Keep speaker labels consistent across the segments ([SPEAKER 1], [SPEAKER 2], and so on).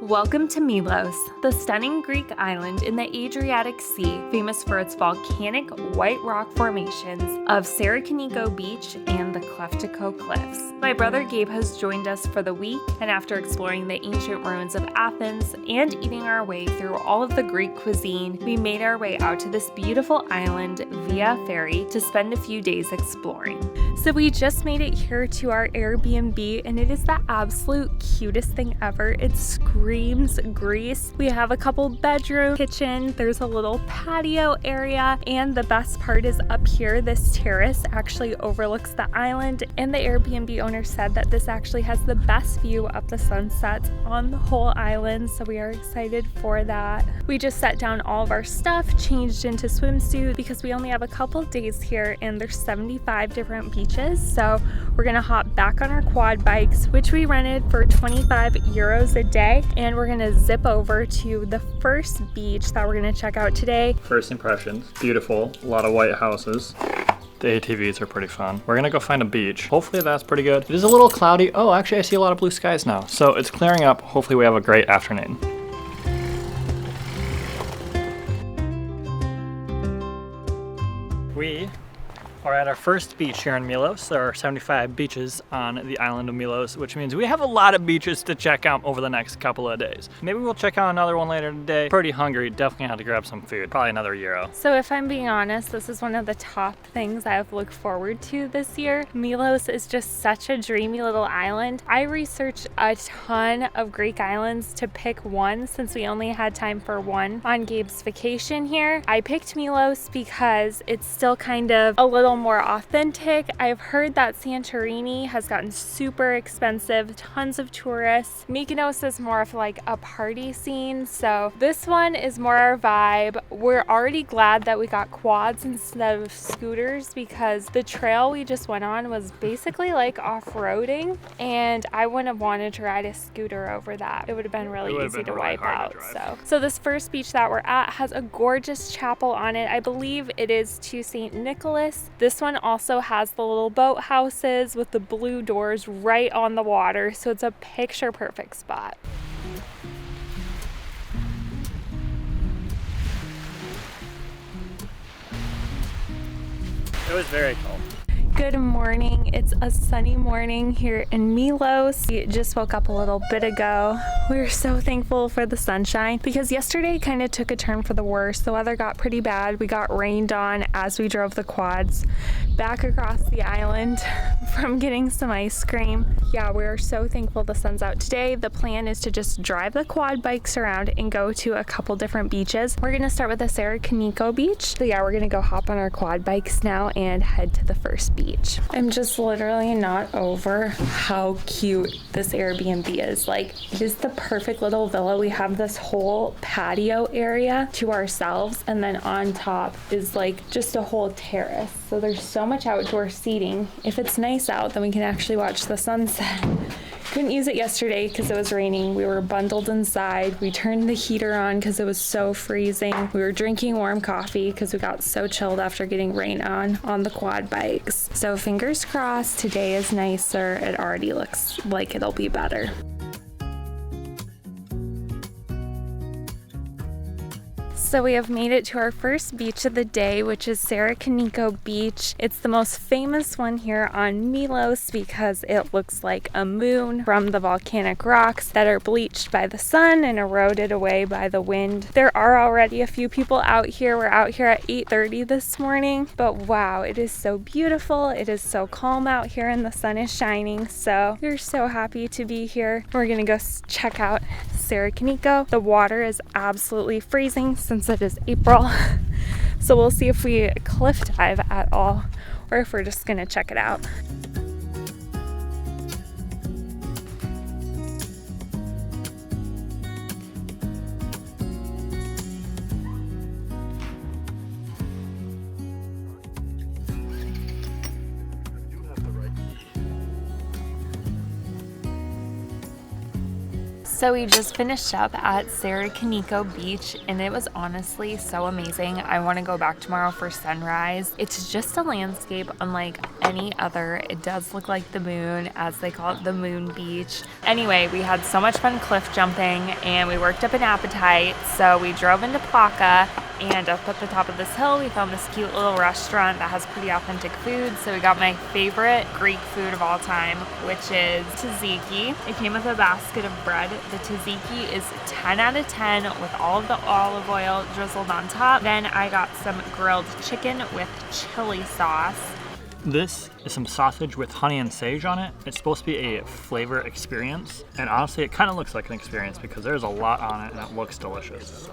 [SPEAKER 1] Welcome to Milos, the stunning Greek island in the Adriatic Sea, famous for its volcanic white rock formations of Sarakiniko Beach and the Kleftiko Cliffs. My brother Gabe has joined us for the week, and after exploring the ancient ruins of Athens and eating our way through all of the Greek cuisine, we made our way out to this beautiful island via ferry to spend a few days exploring. So we just made it here to our Airbnb, and it is the absolute cutest thing ever. It screams Greece. We have a couple bedroom, kitchen, there's a little patio area, and the best part is up here, this terrace actually overlooks the island, and the Airbnb owner said that this actually has the best view of the sunsets on the whole island, so we are excited for that. We just set down all of our stuff, changed into swimsuits because we only have a couple days here and there's 75 different beaches, so we're gonna hop back on our quad bikes, which we rented for 25 euros a day, and we're gonna zip over to the first beach that we're gonna check out today.
[SPEAKER 2] First impressions, beautiful, a lot of white houses. The ATVs are pretty fun. We're gonna go find a beach. Hopefully that's pretty good. It is a little cloudy. Oh, actually I see a lot of blue skies now. So it's clearing up. Hopefully we have a great afternoon. We are at our first beach here in Milos. There are 75 beaches on the island of Milos, which means we have a lot of beaches to check out over the next couple of days. Maybe we'll check out another one later today. Pretty hungry, definitely have to grab some food. Probably another euro.
[SPEAKER 1] So if I'm being honest, this is one of the top things I've looked forward to this year. Milos is just such a dreamy little island. I researched a ton of Greek islands to pick one since we only had time for one on Gabe's vacation here. I picked Milos because it's still kind of a little more authentic. I've heard that Santorini has gotten super expensive, tons of tourists. Mykonos is more of like a party scene, so this one is more our vibe. We're already glad that we got quads instead of scooters because the trail we just went on was basically like off-roading, and I wouldn't have wanted to ride a scooter over that. It would have been really easy to wipe out. So this first beach that we're at has a gorgeous chapel on it. I believe it is to St. Nicholas. This one also has the little boat houses with the blue doors right on the water, so it's a picture perfect spot.
[SPEAKER 2] It was very cold.
[SPEAKER 1] Good morning. It's a sunny morning here in Milos. We just woke up a little bit ago. We're so thankful for the sunshine because yesterday kind of took a turn for the worse. The weather got pretty bad. We got rained on as we drove the quads back across the island from getting some ice cream. Yeah, we're so thankful the sun's out today. The plan is to just drive the quad bikes around and go to a couple different beaches. We're gonna start with the Sarakiniko Beach. So yeah, we're gonna go hop on our quad bikes now and head to the first beach. I'm just literally not over how cute this Airbnb is. Like, it is the perfect little villa. We have this whole patio area to ourselves, and then on top is like just a whole terrace. So there's so much outdoor seating. If it's nice out, then we can actually watch the sunset. Couldn't use it yesterday because it was raining. We were bundled inside. We turned the heater on because it was so freezing. We were drinking warm coffee because we got so chilled after getting rain on the quad bikes. So fingers crossed today is nicer. It already looks like it'll be better. So we have made it to our first beach of the day, which is Sarakiniko Beach. It's the most famous one here on Milos because it looks like a moon from the volcanic rocks that are bleached by the sun and eroded away by the wind. There are already a few people out here. We're out here at 8:30 this morning, but wow, it is so beautiful. It is so calm out here and the sun is shining. So we're so happy to be here. We're gonna go check out Sarakiniko. The water is absolutely freezing since it is April. So we'll see if we cliff dive at all or if we're just gonna check it out. So we just finished up at Sarakiniko Beach and it was honestly so amazing. I want to go back tomorrow for sunrise. It's just a landscape unlike any other. It does look like the moon, as they call it, the moon beach. Anyway, we had so much fun cliff jumping and we worked up an appetite. So we drove into Plaka, and up at the top of this hill we found this cute little restaurant that has pretty authentic food. So we got my favorite Greek food of all time, which is tzatziki. It came with a basket of bread. The tzatziki is 10 out of 10 with all of the olive oil drizzled on top. Then I got some grilled chicken with chili sauce.
[SPEAKER 2] This is some sausage with honey and sage on it. It's supposed to be a flavor experience, and honestly it kind of looks like an experience because there's a lot on it and it looks delicious.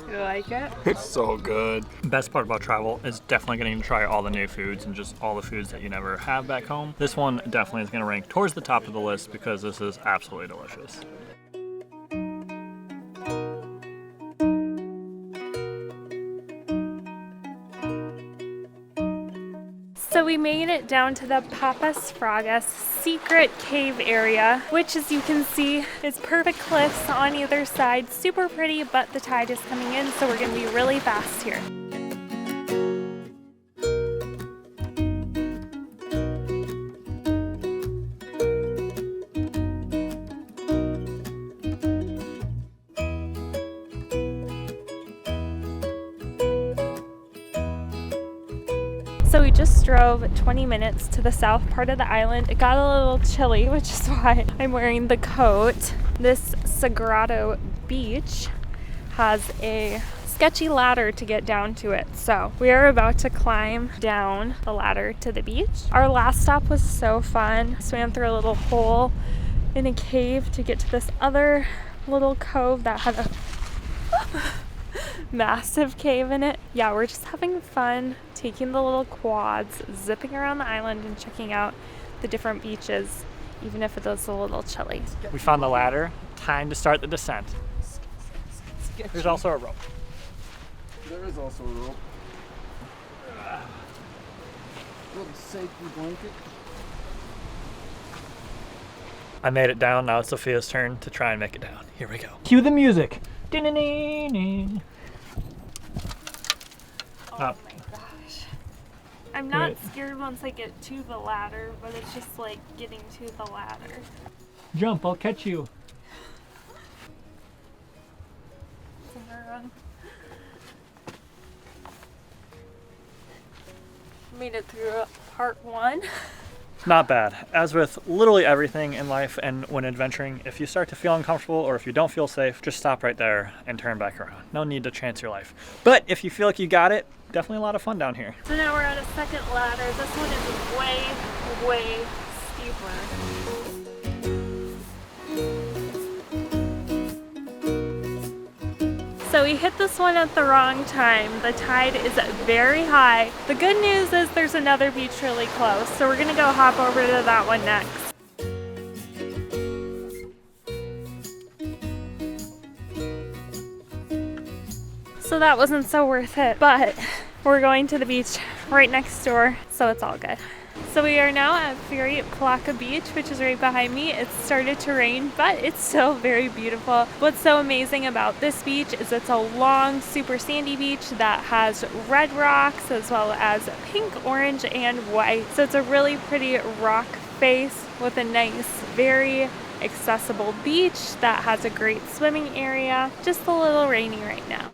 [SPEAKER 1] You like it?
[SPEAKER 2] It's so good. Best part about travel is definitely getting to try all the new foods and just all the foods that you never have back home. This one definitely is going to rank towards the top of the list because this is absolutely delicious.
[SPEAKER 1] So we made it down to the Papas Fragas secret cave area, which as you can see is perfect cliffs on either side. Super pretty, but the tide is coming in, so we're gonna be really fast here. So we just drove 20 minutes to the south part of the island. It got a little chilly, which is why I'm wearing the coat. This Sarakiniko Beach has a sketchy ladder to get down to it. So we are about to climb down the ladder to the beach. Our last stop was so fun. Swam through a little hole in a cave to get to this other little cove that had a massive cave in it. Yeah, we're just having fun taking the little quads, zipping around the island and checking out the different beaches, even if it was a little chilly.
[SPEAKER 2] We found the ladder. Time to start the descent. There's also a rope.
[SPEAKER 3] There is also a rope. Little safety blanket.
[SPEAKER 2] I made it down. Now it's Sophia's turn to try and make it down. Here we go. Cue the music. Ding-a-ding-ding.
[SPEAKER 1] Oh my gosh. I'm not scared once I get to the ladder, but it's just like getting to the ladder.
[SPEAKER 2] Jump, I'll catch you.
[SPEAKER 1] Made it through part one.
[SPEAKER 2] Not bad. As with literally everything in life and when adventuring, if you start to feel uncomfortable or if you don't feel safe, just stop right there and turn back around. No need to chance your life. But if you feel like you got it, definitely a lot of fun down here.
[SPEAKER 1] So now we're at a second ladder. This one is way, way steeper. So we hit this one at the wrong time. The tide is very high. The good news is there's another beach really close, so we're gonna go hop over to that one next. So that wasn't so worth it, but we're going to the beach right next door, so it's all good. So we are now at Plaka Beach, which is right behind me. It started to rain, but it's still very beautiful. What's so amazing about this beach is it's a long, super sandy beach that has red rocks as well as pink, orange, and white. So it's a really pretty rock face with a nice, very accessible beach that has a great swimming area. Just a little rainy right now.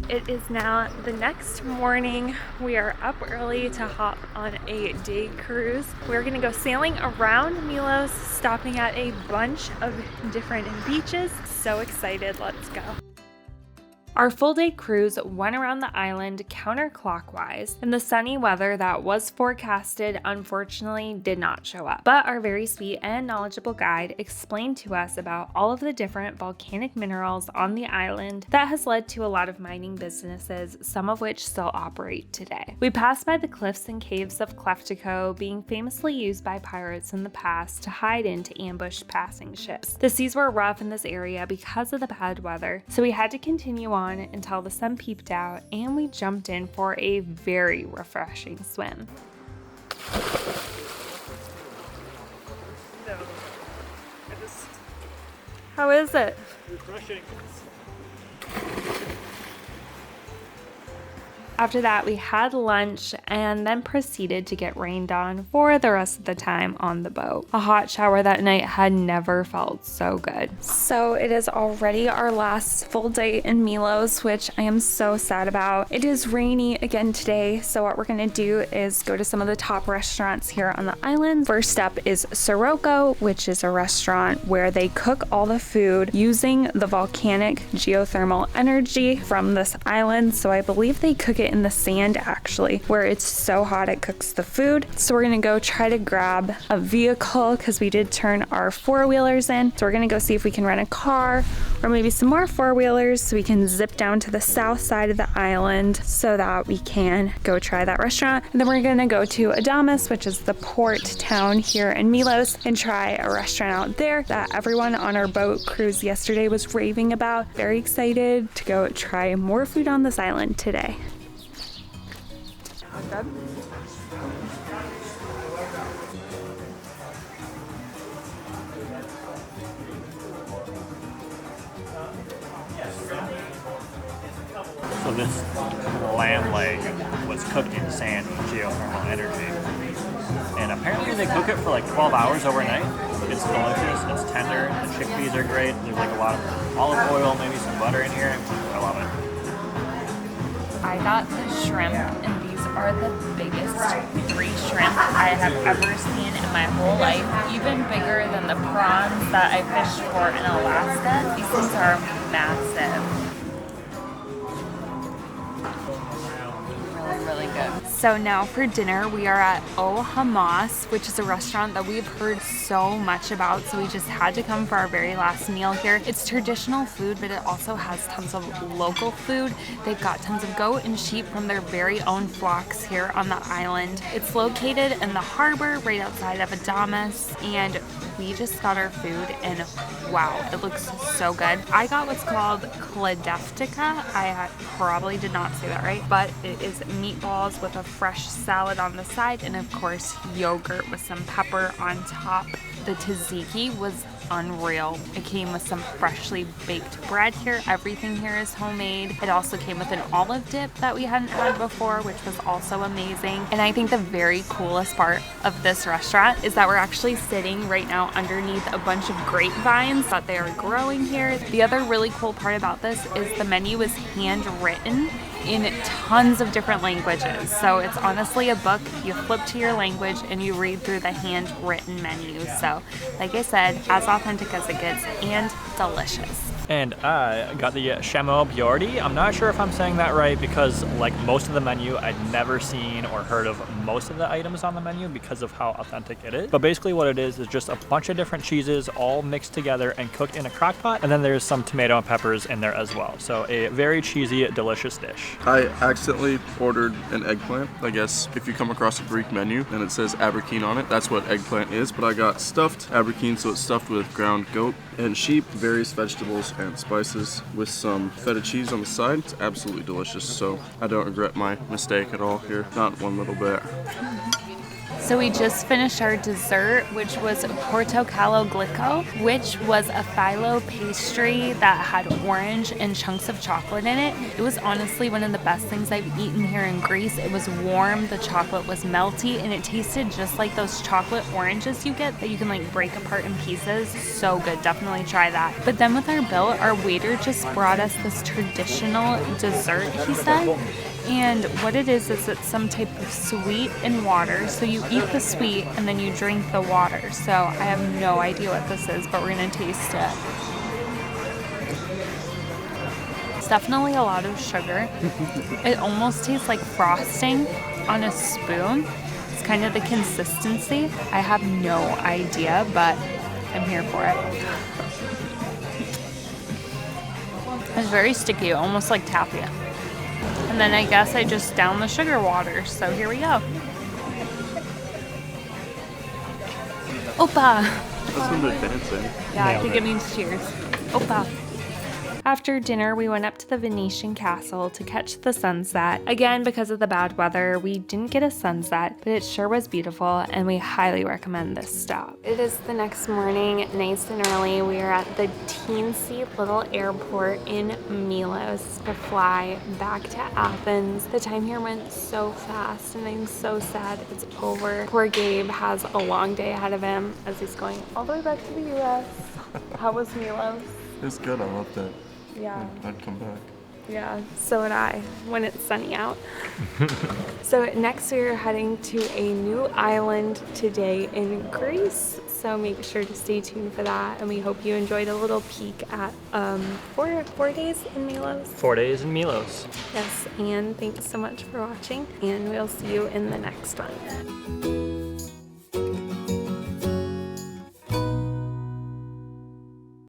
[SPEAKER 1] It is now the next morning. We are up early to hop on a day cruise. We're gonna go sailing around Milos, stopping at a bunch of different beaches. So excited, let's go. Our full day cruise went around the island counterclockwise, and the sunny weather that was forecasted unfortunately did not show up. But our very sweet and knowledgeable guide explained to us about all of the different volcanic minerals on the island that has led to a lot of mining businesses, some of which still operate today. We passed by the cliffs and caves of Kleftiko, being famously used by pirates in the past to hide in to ambush passing ships. The seas were rough in this area because of the bad weather, so we had to continue on on until the sun peeped out and we jumped in for a very refreshing swim. How is it?
[SPEAKER 2] Refreshing.
[SPEAKER 1] After that, we had lunch and then proceeded to get rained on for the rest of the time on the boat. A hot shower that night had never felt so good. So it is already our last full day in Milos, which I am so sad about. It is rainy again today, so what we're gonna do is go to some of the top restaurants here on the island. First up is Sarakiniko, which is a restaurant where they cook all the food using the volcanic geothermal energy from this island. So I believe they cook it in the sand actually, where it's so hot it cooks the food. So we're gonna go try to grab a vehicle because we did turn our four-wheelers in. So we're gonna go see if we can rent a car or maybe some more four-wheelers so we can zip down to the south side of the island so that we can go try that restaurant. And then we're gonna go to Adamas, which is the port town here in Milos, and try a restaurant out there that everyone on our boat cruise yesterday was raving about. Very excited to go try more food on this island today. Good.
[SPEAKER 2] So this lamb leg was cooked in sand with geothermal energy. And apparently they cook it for like 12 hours overnight. It's delicious, it's tender, the chickpeas are great. There's like a lot of olive oil, maybe some butter in here. I love it.
[SPEAKER 1] I got the shrimp, and these are the biggest 3 shrimp I have ever seen in my whole life. Even bigger than the prawns that I fished for in Alaska. These things are massive. Really good. So now for dinner, we are at O Hamas, which is a restaurant that we've heard so much about, so we just had to come for our very last meal here. It's traditional food, but it also has tons of local food. They've got tons of goat and sheep from their very own flocks here on the island. It's located in the harbor right outside of Adamas, and we just got our food and wow, it looks so good. I got what's called kladeftika. I probably did not say that right, but it is meatballs with a fresh salad on the side and of course yogurt with some pepper on top. The tzatziki was unreal. It came with some freshly baked bread here. Everything here is homemade. It also came with an olive dip that we hadn't had before, which was also amazing. And I think the very coolest part of this restaurant is that we're actually sitting right now underneath a bunch of grapevines that they are growing here. The other really cool part about this is the menu is handwritten in tons of different languages. So it's honestly a book. You flip to your language and you read through the handwritten menu. So like I said, as authentic as it gets and delicious.
[SPEAKER 2] And I got the chameau bjordi. I'm not sure if I'm saying that right because like most of the menu, I'd never seen or heard of most of the items on the menu because of how authentic it is. But basically what it is just a bunch of different cheeses all mixed together and cooked in a crock pot. And then there's some tomato and peppers in there as well. So a very cheesy, delicious dish.
[SPEAKER 3] I accidentally ordered an eggplant. I guess if you come across a Greek menu and it says abrikine on it, that's what eggplant is. But I got stuffed abrikine, so it's stuffed with ground goat and sheep, various vegetables and spices with some feta cheese on the side. It's absolutely delicious, so I don't regret my mistake at all here, not one little bit.
[SPEAKER 1] So we just finished our dessert, which was portocalo glico, which was a phyllo pastry that had orange and chunks of chocolate in it. It was honestly one of the best things I've eaten here in Greece. It was warm, the chocolate was melty, and it tasted just like those chocolate oranges you get that you can like break apart in pieces. So good, definitely try that. But then with our bill, our waiter just brought us this traditional dessert, he said. And what it is it's some type of sweet and water. So you eat the sweet and then you drink the water. So I have no idea what this is, but we're gonna taste it. It's definitely a lot of sugar. It almost tastes like frosting on a spoon. It's kind of the consistency. I have no idea, but I'm here for it. It's very sticky, almost like taffy. And then I guess I just down the sugar water. So here we go. Opa!
[SPEAKER 3] That's a bit fancy.
[SPEAKER 1] Yeah, I think it means cheers. Opa! After dinner, we went up to the Venetian castle to catch the sunset. Again, because of the bad weather, we didn't get a sunset, but it sure was beautiful, and we highly recommend this stop. It is the next morning, nice and early. We are at the teensy little airport in Milos to fly back to Athens. The time here went so fast, and I'm so sad it's over. Poor Gabe has a long day ahead of him as he's going all the way back to the US. How was Milos?
[SPEAKER 3] It's good. I loved it.
[SPEAKER 1] Yeah.
[SPEAKER 3] I'd come back.
[SPEAKER 1] Yeah, so would I when it's sunny out. So next we are heading to a new island today in Greece. So make sure to stay tuned for that. And we hope you enjoyed a little peek at 4 days in Milos.
[SPEAKER 2] 4 days in Milos.
[SPEAKER 1] Yes, and thanks so much for watching. And we'll see you in the next one.